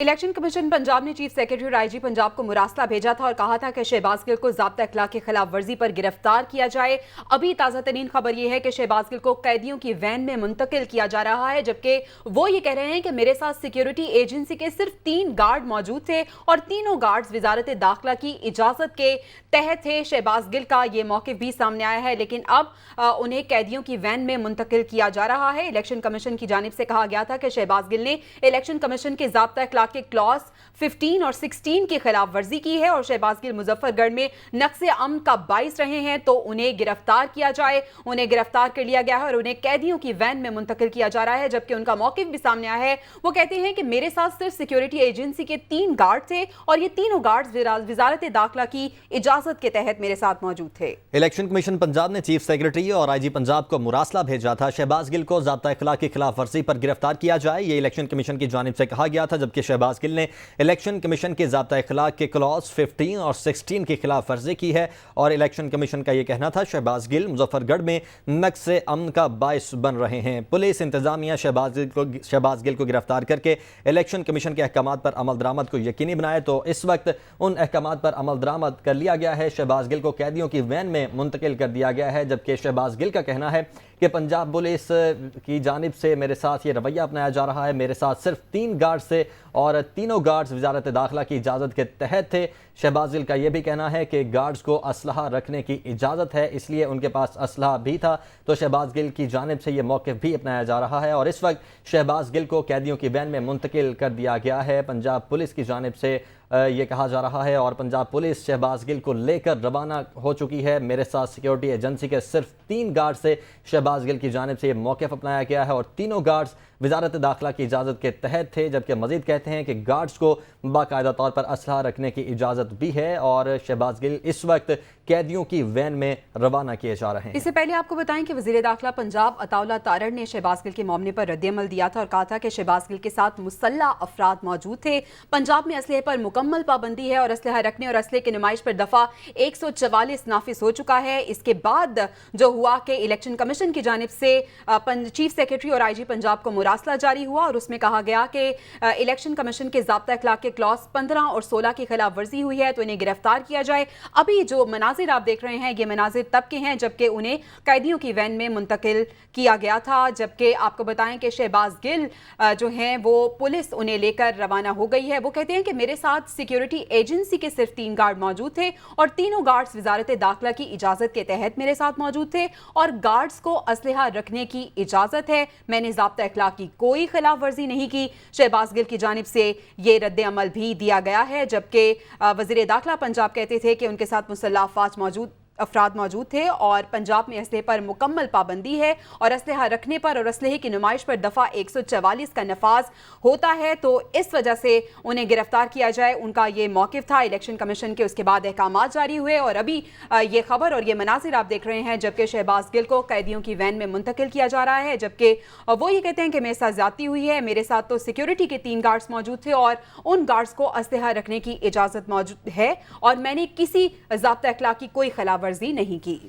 Election commission Punjab ने chief secretary और IG Punjab को मुरासला भेजा था और कहा था कि शहबाज गिल को ज़ाब्ता अखलाक की खिलाफ वर्जी पर गिरफ्तार किया जाए। अभी ताज़ा तरीन खबर यह है कि शहबाज गिल को कैदियों की वैन में मुंतकिल किया जा रहा है, जबकि वो ये कह रहे हैं कि मेरे साथ सिक्योरिटी एजेंसी के सिर्फ 3 गार्ड मौजूद थे और तीनों गार्ड्स वजारत दाखिला की इजाज़त के तहत थे। शहबाज गिल का ये मौक़िफ़ भी सामने आया है, लेकिन अब उन्हें कैदियों की वैन में मुंतकिल किया जा रहा है। इलेक्शन कमीशन की जानिब से कहा गया था कि शहबाज गिल ने इलेक्शन कमीशन के ज़ाब्ता अखलाक के क्लॉज 15 और 16 की खिलाफ वर्जी की है और शहबाज गिल मुजफ्फरगढ़ में नक्से अमन का बाइस रहे हैं, तो उन्हें गिरफ्तार किया जाए। उन्हें गिरफ्तार कर लिया गया है और उन्हें कैदियों की वैन में मुंतकिल किया जा रहा है, जबकि उनका मौक़िफ़ भी सामने आया है। वो कहते हैं कि मेरे साथ सिर्फ सिक्योरिटी एजेंसी के 3 गार्ड थे और ये तीनों गार्ड्स वजारत दाखिला की इजाजत के तहत मेरे साथ मौजूद थे। इलेक्शन कमीशन पंजाब ने चीफ सेक्रेटरी और आईजी पंजाब को मुरासला भेजा था। शहबाज गिल को ज़ाब्ता अखलाक की खिलाफ वर्जी पर गिरफ्तार किया जाए, ये इलेक्शन कमीशन की जानिब से कहा गया था, जबकि शहबाज गिल ने इलेक्शन कमीशन के ज़ाब्ता अखलाक के क्लॉज 15 और 16 की खिलाफ वर्जी की है। और इलेक्शन कमीशन का यह कहना था शहबाज गिल मुजफ्फरगढ़ में नक्से अमन का बाइस बन रहे हैं। पुलिस इंतजामिया शहबाज गिल को गिरफ्तार करके इलेक्शन कमीशन के अहकामात पर अमल दरामद को यकीनी बनाए, तो इस वक्त उन अहकामात पर अमल दरामद कर लिया गया है। शहबाज गिल को कैदियों की वैन में मुंतकिल कर दिया गया है, जबकि शहबाज गिल का कहना है कि पंजाब पुलिस की जानिब से मेरे साथ ये रवैया अपनाया जा रहा है। मेरे साथ सिर्फ 3 गार्ड्स थे और तीनों गार्ड्स वजारत दाखिला की इजाज़त के तहत थे। शहबाज गिल का यह भी कहना है कि गार्ड्स को असलहा रखने की इजाज़त है, इसलिए उनके पास असलहा भी था। तो शहबाज गिल की जानिब से ये मौक़िफ़ भी अपनाया जा रहा है और इस वक्त शहबाज गिल को कैदियों की वैन में मुंतकिल कर दिया गया है। पंजाब पुलिस की जानिब से ये कहा जा रहा है और पंजाब पुलिस शहबाज गिल को लेकर रवाना हो चुकी है। मेरे साथ सिक्योरिटी एजेंसी के सिर्फ 3 गार्ड से शहबाज गिल की जानिब से ये मौक़िफ़ अपनाया गया है और तीनों गार्ड्स वजारत दाखिला की इजाज़त के तहत थे, जबकि मज़ीद कहते हैं कि गार्ड्स को बाकायदा तौर पर असलहा रखने की इजाज़त भी है और शहबाज गिल इस वक्त कैदियों की वैन में रवाना किए जा रहे हैं। इससे पहले आपको बताएं कि वज़ीर दाखिला पंजाब अताउल्लाह तारड़ ने शहबाज गिल के मामले पर रद्द-ए-अमल दिया था और कहा था कि शहबाज गिल के साथ मुसल्लह अफराद मौजूद थे। पंजाब में असलहे पर मुकम्मल पाबंदी है और असलहा रखने और असलहे की नुमाइश पर दफ़ा 144 नाफिज हो चुका है। इसके बाद जो हुआ कि इलेक्शन कमीशन की जानिब से चीफ सेक्रेटरी और आईजी पंजाब को मुरासला जारी हुआ और उसमें कहा गया कि इलेक्शन कमीशन के ज़ाब्ता अखलाक के क्लॉज 15 और 16 की खिलाफ वर्जी हुई है, तो इन्हें गिरफ्तार किया जाए। अभी जो मनाजिर आप देख रहे हैं ये मनाजिर तब के हैं जबकि उन्हें कैदियों की वैन में मुंतकिल किया गया था। जबकि आपको बताएं कि शहबाज गिल जो हैं वो पुलिस उन्हें लेकर रवाना हो गई है। वो कहते हैं कि मेरे साथ सिक्योरिटी एजेंसी के सिर्फ 3 गार्ड मौजूद थे और तीनों गार्ड्स वजारत दाखिला की इजाज़त के तहत मेरे साथ मौजूद थे और गार्ड्स को असलहा रखने की इजाज़त है। मैंने ज़ाब्ता अखलाक की कोई खिलाफ वर्जी नहीं की। शहबाज गिल की जानिब से ये रद्द अमल भी दिया गया है, जबकि वज़ीर दाखिला पंजाब कहते थे कि उनके साथ मुसल्लह अफराद मौजूद थे और पंजाब में असलहे पर मुकम्मल पाबंदी है और असलहा रखने पर और असलहे की नुमाइश पर दफ़ा 144 का नफाज होता है, तो इस वजह से उन्हें गिरफ्तार किया जाए। उनका ये मौक़िफ़ था इलेक्शन कमीशन के। उसके बाद अहकामात जारी हुए और अभी ये खबर और ये मनाजिर आप देख रहे हैं, जबकि शहबाज गिल को कैदियों की वैन में मुंतकिल किया जा रहा है। जबकि वो ये कहते हैं कि मेरे साथ ज़्यादती हुई है, मेरे साथ तो सिक्योरिटी के 3 गार्ड्स मौजूद थे और उन गार्ड्स को असलहा रखने की इजाज़त मौजूद है और मैंने किसी ज़ाब्ता अखलाक की कोई खिलाफ वर्जी नहीं की।